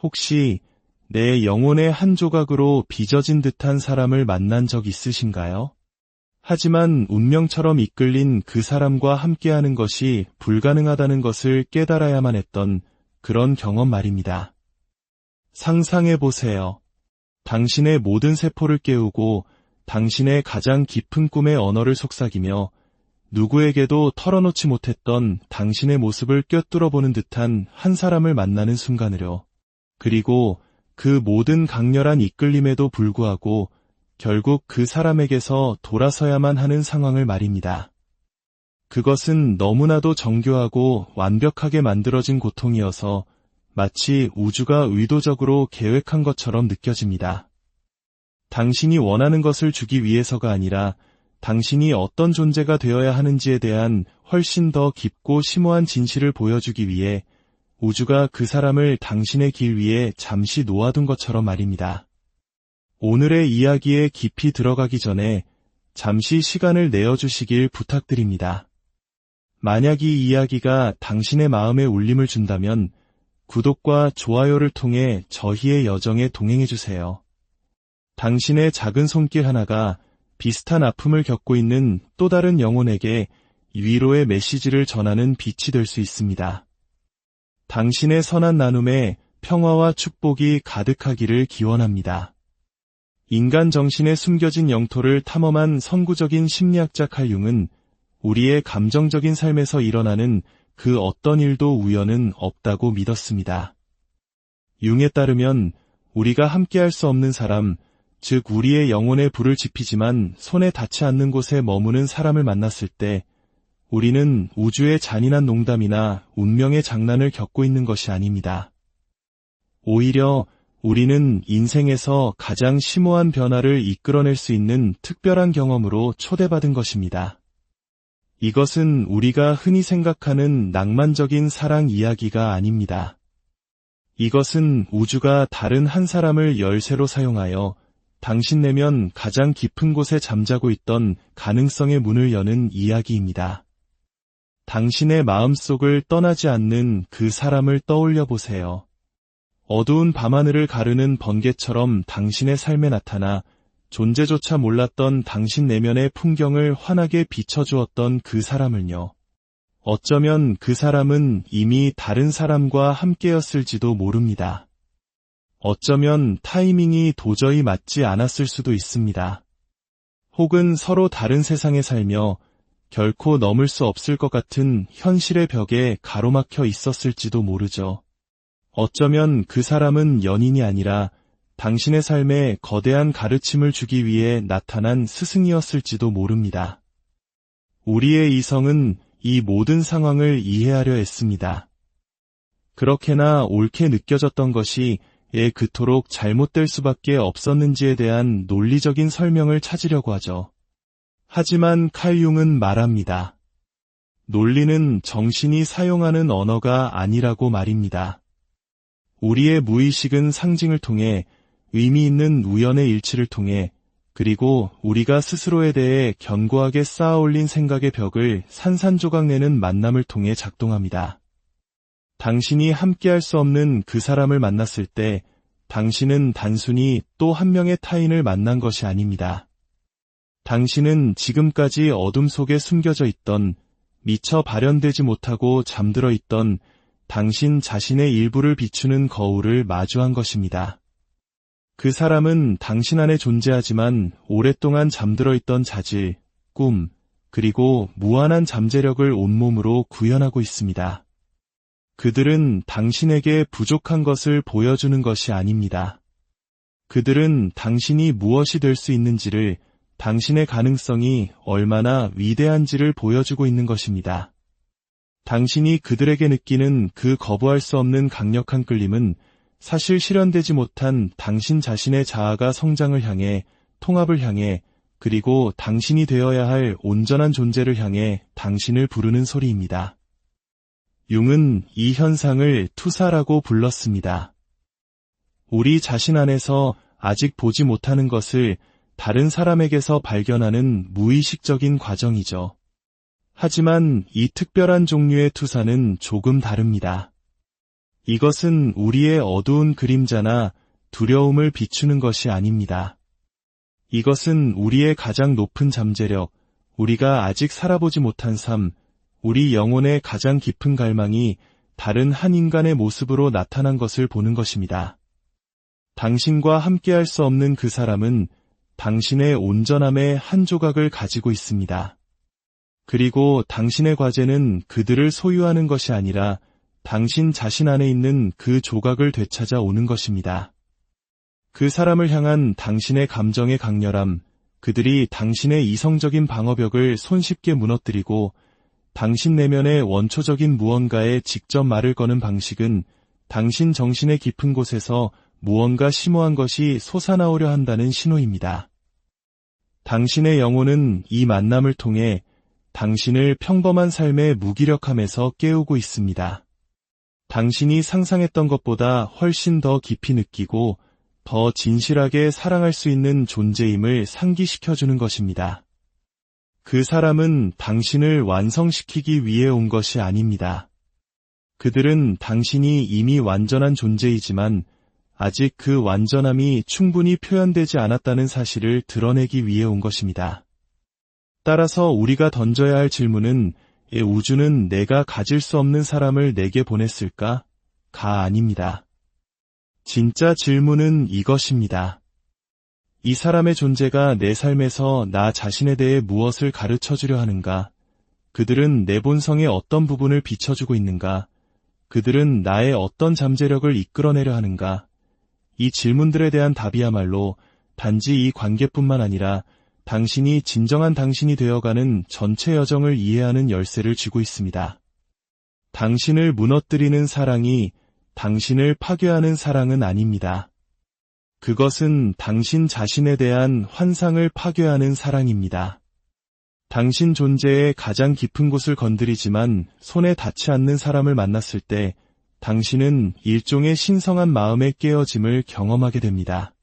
혹시 내 영혼의 한 조각으로 빚어진 듯한 사람을 만난 적 있으신가요? 하지만 운명처럼 이끌린 그 사람과 함께하는 것이 불가능하다는 것을 깨달아야만 했던 그런 경험 말입니다. 상상해 보세요. 당신의 모든 세포를 깨우고 당신의 가장 깊은 꿈의 언어를 속삭이며 누구에게도 털어놓지 못했던 당신의 모습을 꿰뚫어보는 듯한 한 사람을 만나는 순간으로, 그리고 그 모든 강렬한 이끌림에도 불구하고 결국 그 사람에게서 돌아서야만 하는 상황을 말입니다. 그것은 너무나도 정교하고 완벽하게 만들어진 고통이어서 마치 우주가 의도적으로 계획한 것처럼 느껴집니다. 당신이 원하는 것을 주기 위해서가 아니라 당신이 어떤 존재가 되어야 하는지에 대한 훨씬 더 깊고 심오한 진실을 보여주기 위해 우주가 그 사람을 당신의 길 위에 잠시 놓아둔 것처럼 말입니다. 오늘의 이야기에 깊이 들어가기 전에 잠시 시간을 내어주시길 부탁드립니다. 만약 이 이야기가 당신의 마음에 울림을 준다면 구독과 좋아요를 통해 저희의 여정에 동행해주세요. 당신의 작은 손길 하나가 비슷한 아픔을 겪고 있는 또 다른 영혼에게 위로의 메시지를 전하는 빛이 될 수 있습니다. 당신의 선한 나눔에 평화와 축복이 가득하기를 기원합니다. 인간 정신에 숨겨진 영토를 탐험한 선구적인 심리학자 칼 융은 우리의 감정적인 삶에서 일어나는 그 어떤 일도 우연은 없다고 믿었습니다. 융에 따르면 우리가 함께할 수 없는 사람, 즉 우리의 영혼에 불을 지피지만 손에 닿지 않는 곳에 머무는 사람을 만났을 때 우리는 우주의 잔인한 농담이나 운명의 장난을 겪고 있는 것이 아닙니다. 오히려 우리는 인생에서 가장 심오한 변화를 이끌어낼 수 있는 특별한 경험으로 초대받은 것입니다. 이것은 우리가 흔히 생각하는 낭만적인 사랑 이야기가 아닙니다. 이것은 우주가 다른 한 사람을 열쇠로 사용하여 당신 내면 가장 깊은 곳에 잠자고 있던 가능성의 문을 여는 이야기입니다. 당신의 마음속을 떠나지 않는 그 사람을 떠올려 보세요. 어두운 밤하늘을 가르는 번개처럼 당신의 삶에 나타나 존재조차 몰랐던 당신 내면의 풍경을 환하게 비춰주었던 그 사람을요. 어쩌면 그 사람은 이미 다른 사람과 함께였을지도 모릅니다. 어쩌면 타이밍이 도저히 맞지 않았을 수도 있습니다. 혹은 서로 다른 세상에 살며 결코 넘을 수 없을 것 같은 현실의 벽에 가로막혀 있었을지도 모르죠. 어쩌면 그 사람은 연인이 아니라 당신의 삶에 거대한 가르침을 주기 위해 나타난 스승이었을지도 모릅니다. 우리의 이성은 이 모든 상황을 이해하려 했습니다. 그렇게나 옳게 느껴졌던 것이 왜 그토록 잘못될 수밖에 없었는지에 대한 논리적인 설명을 찾으려고 하죠. 하지만 칼 융은 말합니다. 논리는 정신이 사용하는 언어가 아니라고 말입니다. 우리의 무의식은 상징을 통해 의미 있는 우연의 일치를 통해 그리고 우리가 스스로에 대해 견고하게 쌓아올린 생각의 벽을 산산조각 내는 만남을 통해 작동합니다. 당신이 함께할 수 없는 그 사람을 만났을 때 당신은 단순히 또 한 명의 타인을 만난 것이 아닙니다. 당신은 지금까지 어둠 속에 숨겨져 있던 미처 발현되지 못하고 잠들어 있던 당신 자신의 일부를 비추는 거울을 마주한 것입니다. 그 사람은 당신 안에 존재하지만 오랫동안 잠들어 있던 자질, 꿈, 그리고 무한한 잠재력을 온몸으로 구현하고 있습니다. 그들은 당신에게 부족한 것을 보여주는 것이 아닙니다. 그들은 당신이 무엇이 될 수 있는지를, 당신의 가능성이 얼마나 위대한지를 보여주고 있는 것입니다. 당신이 그들에게 느끼는 그 거부할 수 없는 강력한 끌림은 사실 실현되지 못한 당신 자신의 자아가 성장을 향해, 통합을 향해, 그리고 당신이 되어야 할 온전한 존재를 향해 당신을 부르는 소리입니다. 융은 이 현상을 투사라고 불렀습니다. 우리 자신 안에서 아직 보지 못하는 것을 다른 사람에게서 발견하는 무의식적인 과정이죠. 하지만 이 특별한 종류의 투사는 조금 다릅니다. 이것은 우리의 어두운 그림자나 두려움을 비추는 것이 아닙니다. 이것은 우리의 가장 높은 잠재력, 우리가 아직 살아보지 못한 삶, 우리 영혼의 가장 깊은 갈망이 다른 한 인간의 모습으로 나타난 것을 보는 것입니다. 당신과 함께할 수 없는 그 사람은 당신의 온전함의 한 조각을 가지고 있습니다. 그리고 당신의 과제는 그들을 소유하는 것이 아니라 당신 자신 안에 있는 그 조각을 되찾아 오는 것입니다. 그 사람을 향한 당신의 감정의 강렬함, 그들이 당신의 이성적인 방어벽을 손쉽게 무너뜨리고 당신 내면의 원초적인 무언가에 직접 말을 거는 방식은 당신 정신의 깊은 곳에서 무언가 심오한 것이 솟아나오려 한다는 신호입니다. 당신의 영혼은 이 만남을 통해 당신을 평범한 삶의 무기력함에서 깨우고 있습니다. 당신이 상상했던 것보다 훨씬 더 깊이 느끼고 더 진실하게 사랑할 수 있는 존재임을 상기시켜주는 것입니다. 그 사람은 당신을 완성시키기 위해 온 것이 아닙니다. 그들은 당신이 이미 완전한 존재이지만 아직 그 완전함이 충분히 표현되지 않았다는 사실을 드러내기 위해 온 것입니다. 따라서 우리가 던져야 할 질문은 우주는 내가 가질 수 없는 사람을 내게 보냈을까? 가 아닙니다. 진짜 질문은 이것입니다. 이 사람의 존재가 내 삶에서 나 자신에 대해 무엇을 가르쳐주려 하는가? 그들은 내 본성의 어떤 부분을 비춰주고 있는가? 그들은 나의 어떤 잠재력을 이끌어내려 하는가? 이 질문들에 대한 답이야말로 단지 이 관계뿐만 아니라 당신이 진정한 당신이 되어가는 전체 여정을 이해하는 열쇠를 쥐고 있습니다. 당신을 무너뜨리는 사랑이 당신을 파괴하는 사랑은 아닙니다. 그것은 당신 자신에 대한 환상을 파괴하는 사랑입니다. 당신 존재의 가장 깊은 곳을 건드리지만 손에 닿지 않는 사람을 만났을 때 당신은 일종의 신성한 마음의 깨어짐을 경험하게 됩니다.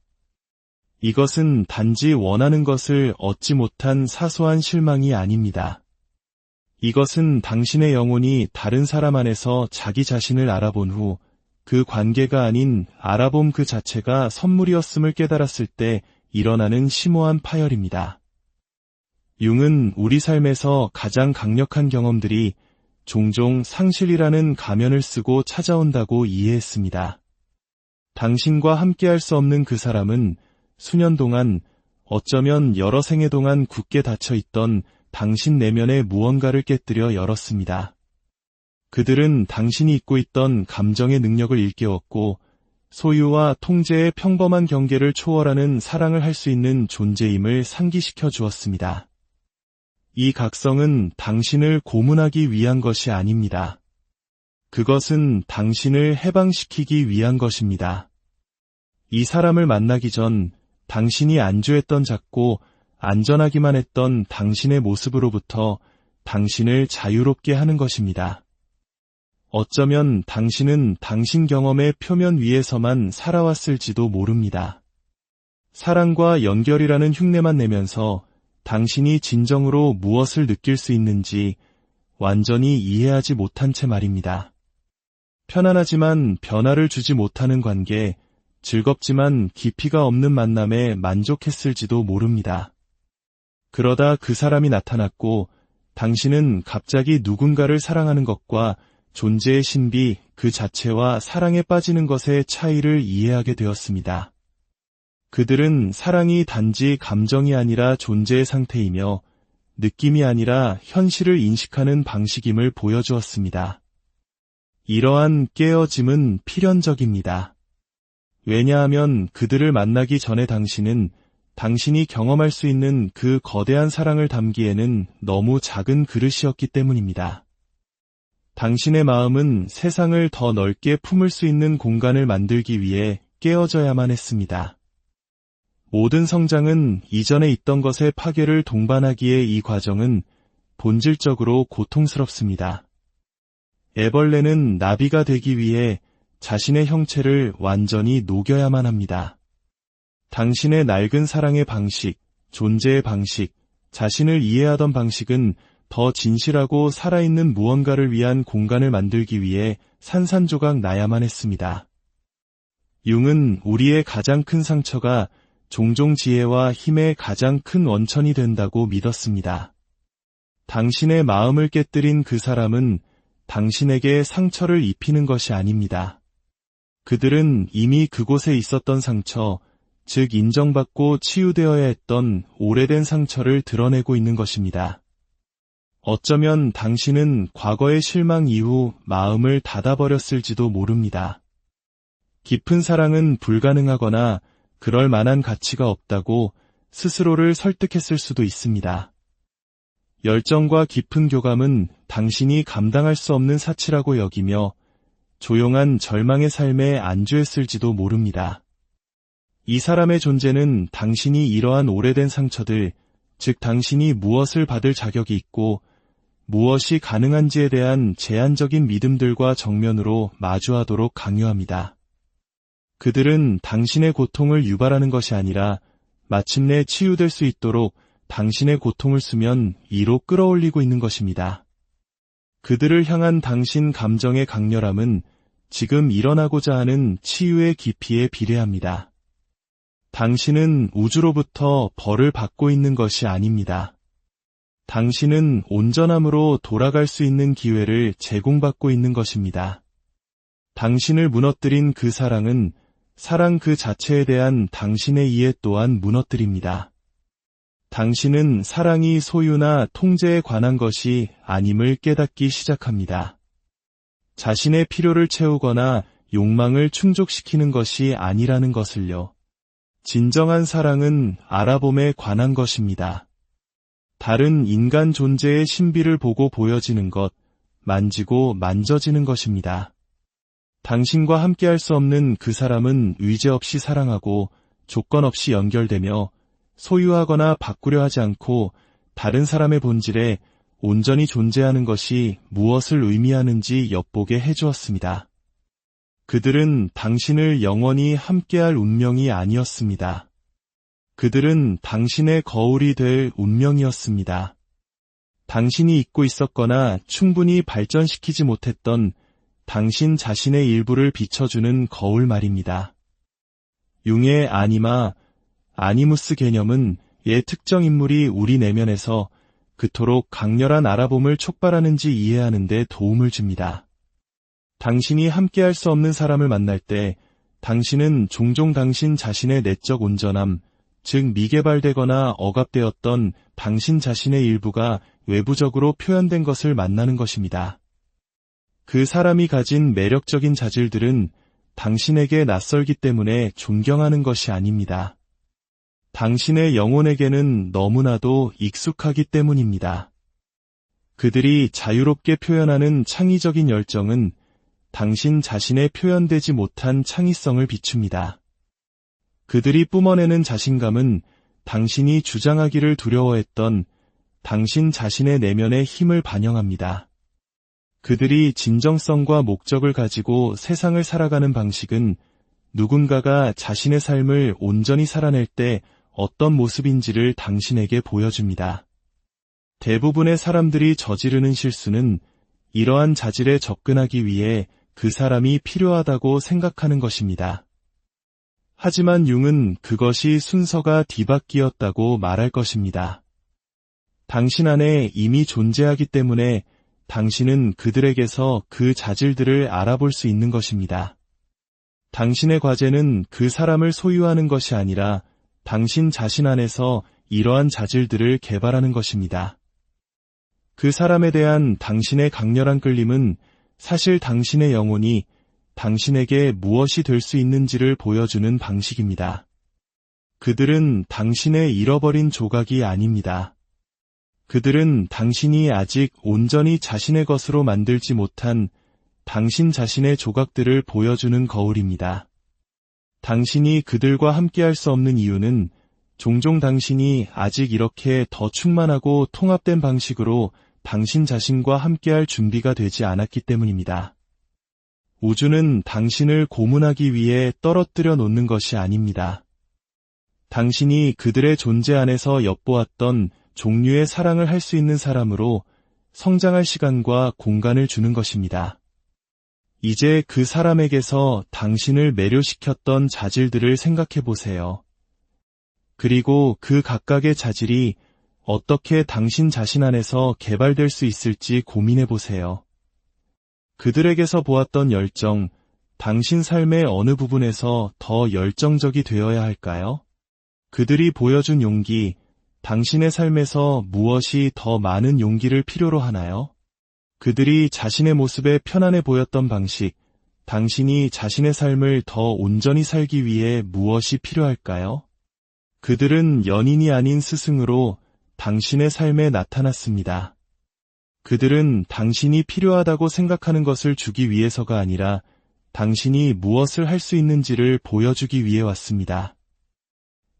이것은 단지 원하는 것을 얻지 못한 사소한 실망이 아닙니다. 이것은 당신의 영혼이 다른 사람 안에서 자기 자신을 알아본 후 그 관계가 아닌 알아봄 그 자체가 선물이었음을 깨달았을 때 일어나는 심오한 파열입니다. 융은 우리 삶에서 가장 강력한 경험들이 종종 상실이라는 가면을 쓰고 찾아온다고 이해했습니다. 당신과 함께할 수 없는 그 사람은 수년 동안 어쩌면 여러 생애 동안 굳게 닫혀있던 당신 내면의 무언가를 깨뜨려 열었습니다. 그들은 당신이 잊고 있던 감정의 능력을 일깨웠고 소유와 통제의 평범한 경계를 초월하는 사랑을 할 수 있는 존재임을 상기시켜 주었습니다. 이 각성은 당신을 고문하기 위한 것이 아닙니다. 그것은 당신을 해방시키기 위한 것입니다. 이 사람을 만나기 전 당신이 안주했던 작고 안전하기만 했던 당신의 모습으로부터 당신을 자유롭게 하는 것입니다. 어쩌면 당신은 당신 경험의 표면 위에서만 살아왔을지도 모릅니다. 사랑과 연결이라는 흉내만 내면서 당신이 진정으로 무엇을 느낄 수 있는지 완전히 이해하지 못한 채 말입니다. 편안하지만 변화를 주지 못하는 관계, 즐겁지만 깊이가 없는 만남에 만족했을지도 모릅니다. 그러다 그 사람이 나타났고 당신은 갑자기 누군가를 사랑하는 것과 존재의 신비 그 자체와 사랑에 빠지는 것의 차이를 이해하게 되었습니다. 그들은 사랑이 단지 감정이 아니라 존재의 상태이며 느낌이 아니라 현실을 인식하는 방식임을 보여주었습니다. 이러한 깨어짐은 필연적입니다. 왜냐하면 그들을 만나기 전에 당신은 당신이 경험할 수 있는 그 거대한 사랑을 담기에는 너무 작은 그릇이었기 때문입니다. 당신의 마음은 세상을 더 넓게 품을 수 있는 공간을 만들기 위해 깨어져야만 했습니다. 모든 성장은 이전에 있던 것의 파괴를 동반하기에 이 과정은 본질적으로 고통스럽습니다. 애벌레는 나비가 되기 위해 자신의 형체를 완전히 녹여야만 합니다. 당신의 낡은 사랑의 방식, 존재의 방식, 자신을 이해하던 방식은 더 진실하고 살아있는 무언가를 위한 공간을 만들기 위해 산산조각 나야만 했습니다. 융은 우리의 가장 큰 상처가 종종 지혜와 힘의 가장 큰 원천이 된다고 믿었습니다. 당신의 마음을 깨뜨린 그 사람은 당신에게 상처를 입히는 것이 아닙니다. 그들은 이미 그곳에 있었던 상처, 즉 인정받고 치유되어야 했던 오래된 상처를 드러내고 있는 것입니다. 어쩌면 당신은 과거의 실망 이후 마음을 닫아버렸을지도 모릅니다. 깊은 사랑은 불가능하거나 그럴 만한 가치가 없다고 스스로를 설득했을 수도 있습니다. 열정과 깊은 교감은 당신이 감당할 수 없는 사치라고 여기며 조용한 절망의 삶에 안주했을지도 모릅니다. 이 사람의 존재는 당신이 이러한 오래된 상처들, 즉 당신이 무엇을 받을 자격이 있고 무엇이 가능한지에 대한 제한적인 믿음들과 정면으로 마주하도록 강요합니다. 그들은 당신의 고통을 유발하는 것이 아니라 마침내 치유될 수 있도록 당신의 고통을 수면 위로 끌어올리고 있는 것입니다. 그들을 향한 당신 감정의 강렬함은 지금 일어나고자 하는 치유의 깊이에 비례합니다. 당신은 우주로부터 벌을 받고 있는 것이 아닙니다. 당신은 온전함으로 돌아갈 수 있는 기회를 제공받고 있는 것입니다. 당신을 무너뜨린 그 사랑은 사랑 그 자체에 대한 당신의 이해 또한 무너뜨립니다. 당신은 사랑이 소유나 통제에 관한 것이 아님을 깨닫기 시작합니다. 자신의 필요를 채우거나 욕망을 충족시키는 것이 아니라는 것을요. 진정한 사랑은 알아봄에 관한 것입니다. 다른 인간 존재의 신비를 보고 보여지는 것, 만지고 만져지는 것입니다. 당신과 함께할 수 없는 그 사람은 의제 없이 사랑하고 조건 없이 연결되며 소유하거나 바꾸려 하지 않고 다른 사람의 본질에 온전히 존재하는 것이 무엇을 의미하는지 엿보게 해주었습니다. 그들은 당신을 영원히 함께할 운명이 아니었습니다. 그들은 당신의 거울이 될 운명이었습니다. 당신이 잊고 있었거나 충분히 발전시키지 못했던 당신 자신의 일부를 비춰주는 거울 말입니다. 융의 아니무스 개념은 옛 특정 인물이 우리 내면에서 그토록 강렬한 알아봄을 촉발하는지 이해하는 데 도움을 줍니다. 당신이 함께할 수 없는 사람을 만날 때 당신은 종종 당신 자신의 내적 온전함, 즉 미개발되거나 억압되었던 당신 자신의 일부가 외부적으로 표현된 것을 만나는 것입니다. 그 사람이 가진 매력적인 자질들은 당신에게 낯설기 때문에 존경하는 것이 아닙니다. 당신의 영혼에게는 너무나도 익숙하기 때문입니다. 그들이 자유롭게 표현하는 창의적인 열정은 당신 자신의 표현되지 못한 창의성을 비춥니다. 그들이 뿜어내는 자신감은 당신이 주장하기를 두려워했던 당신 자신의 내면의 힘을 반영합니다. 그들이 진정성과 목적을 가지고 세상을 살아가는 방식은 누군가가 자신의 삶을 온전히 살아낼 때 어떤 모습인지를 당신에게 보여줍니다. 대부분의 사람들이 저지르는 실수는 이러한 자질에 접근하기 위해 그 사람이 필요하다고 생각하는 것입니다. 하지만 융은 그것이 순서가 뒤바뀌었다고 말할 것입니다. 당신 안에 이미 존재하기 때문에 당신은 그들에게서 그 자질들을 알아볼 수 있는 것입니다. 당신의 과제는 그 사람을 소유하는 것이 아니라 당신 자신 안에서 이러한 자질들을 개발하는 것입니다. 그 사람에 대한 당신의 강렬한 끌림은 사실 당신의 영혼이 당신에게 무엇이 될 수 있는지를 보여주는 방식입니다. 그들은 당신의 잃어버린 조각이 아닙니다. 그들은 당신이 아직 온전히 자신의 것으로 만들지 못한 당신 자신의 조각들을 보여주는 거울입니다. 당신이 그들과 함께할 수 없는 이유는 종종 당신이 아직 이렇게 더 충만하고 통합된 방식으로 당신 자신과 함께할 준비가 되지 않았기 때문입니다. 우주는 당신을 고문하기 위해 떨어뜨려 놓는 것이 아닙니다. 당신이 그들의 존재 안에서 엿보았던 종류의 사랑을 할 수 있는 사람으로 성장할 시간과 공간을 주는 것입니다. 이제 그 사람에게서 당신을 매료시켰던 자질들을 생각해 보세요. 그리고 그 각각의 자질이 어떻게 당신 자신 안에서 개발될 수 있을지 고민해 보세요. 그들에게서 보았던 열정, 당신 삶의 어느 부분에서 더 열정적이 되어야 할까요? 그들이 보여준 용기, 당신의 삶에서 무엇이 더 많은 용기를 필요로 하나요? 그들이 자신의 모습에 편안해 보였던 방식, 당신이 자신의 삶을 더 온전히 살기 위해 무엇이 필요할까요? 그들은 연인이 아닌 스승으로 당신의 삶에 나타났습니다. 그들은 당신이 필요하다고 생각하는 것을 주기 위해서가 아니라 당신이 무엇을 할 수 있는지를 보여주기 위해 왔습니다.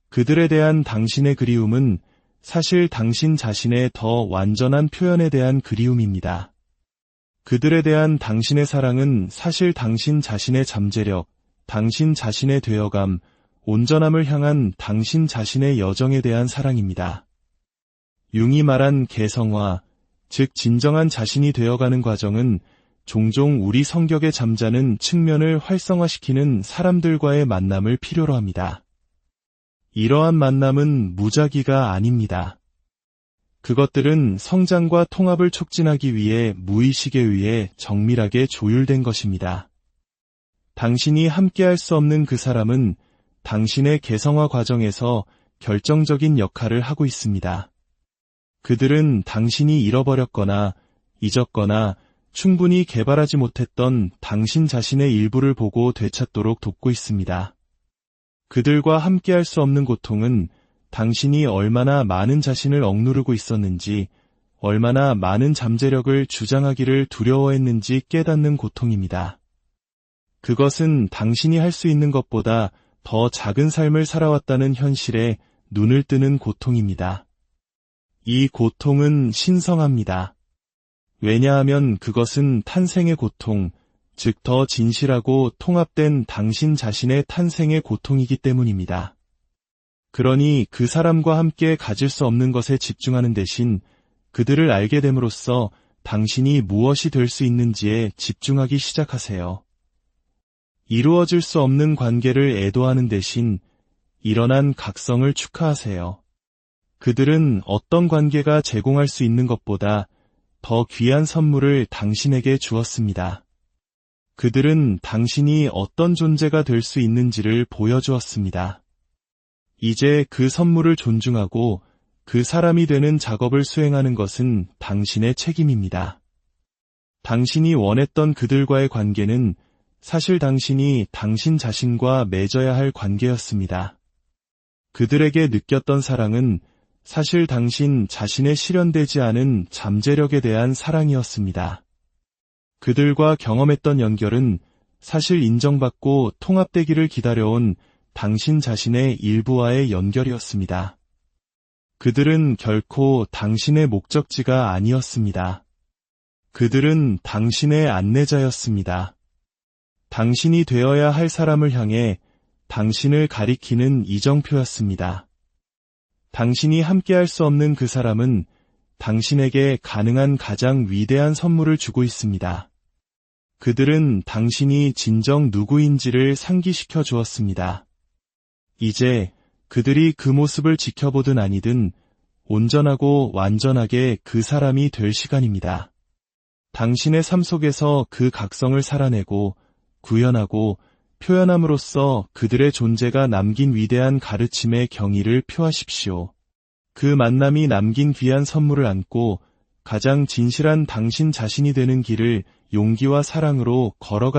그들에 대한 당신의 그리움은 사실 당신 자신의 더 완전한 표현에 대한 그리움입니다. 그들에 대한 당신의 사랑은 사실 당신 자신의 잠재력, 당신 자신의 되어감, 온전함을 향한 당신 자신의 여정에 대한 사랑입니다. 융이 말한 개성화, 즉 진정한 자신이 되어가는 과정은 종종 우리 성격에 잠자는 측면을 활성화시키는 사람들과의 만남을 필요로 합니다. 이러한 만남은 무작위가 아닙니다. 그것들은 성장과 통합을 촉진하기 위해 무의식에 의해 정밀하게 조율된 것입니다. 당신이 함께할 수 없는 그 사람은 당신의 개성화 과정에서 결정적인 역할을 하고 있습니다. 그들은 당신이 잃어버렸거나 잊었거나 충분히 개발하지 못했던 당신 자신의 일부를 보고 되찾도록 돕고 있습니다. 그들과 함께할 수 없는 고통은 당신이 얼마나 많은 자신을 억누르고 있었는지, 얼마나 많은 잠재력을 주장하기를 두려워했는지 깨닫는 고통입니다. 그것은 당신이 할 수 있는 것보다 더 작은 삶을 살아왔다는 현실에 눈을 뜨는 고통입니다. 이 고통은 신성합니다. 왜냐하면 그것은 탄생의 고통, 즉 더 진실하고 통합된 당신 자신의 탄생의 고통이기 때문입니다. 그러니 그 사람과 함께 가질 수 없는 것에 집중하는 대신 그들을 알게 됨으로써 당신이 무엇이 될 수 있는지에 집중하기 시작하세요. 이루어질 수 없는 관계를 애도하는 대신 일어난 각성을 축하하세요. 그들은 어떤 관계가 제공할 수 있는 것보다 더 귀한 선물을 당신에게 주었습니다. 그들은 당신이 어떤 존재가 될 수 있는지를 보여주었습니다. 이제 그 선물을 존중하고 그 사람이 되는 작업을 수행하는 것은 당신의 책임입니다. 당신이 원했던 그들과의 관계는 사실 당신이 당신 자신과 맺어야 할 관계였습니다. 그들에게 느꼈던 사랑은 사실 당신 자신의 실현되지 않은 잠재력에 대한 사랑이었습니다. 그들과 경험했던 연결은 사실 인정받고 통합되기를 기다려온 당신 자신의 일부와의 연결이었습니다. 그들은 결코 당신의 목적지가 아니었습니다. 그들은 당신의 안내자였습니다. 당신이 되어야 할 사람을 향해 당신을 가리키는 이정표였습니다. 당신이 함께할 수 없는 그 사람은 당신에게 가능한 가장 위대한 선물을 주고 있습니다. 그들은 당신이 진정 누구인지를 상기시켜 주었습니다. 이제 그들이 그 모습을 지켜보든 아니든 온전하고 완전하게 그 사람이 될 시간입니다. 당신의 삶 속에서 그 각성을 살아내고 구현하고 표현함으로써 그들의 존재가 남긴 위대한 가르침의 경의를 표하십시오. 그 만남이 남긴 귀한 선물을 안고 가장 진실한 당신 자신이 되는 길을 용기와 사랑으로 걸어가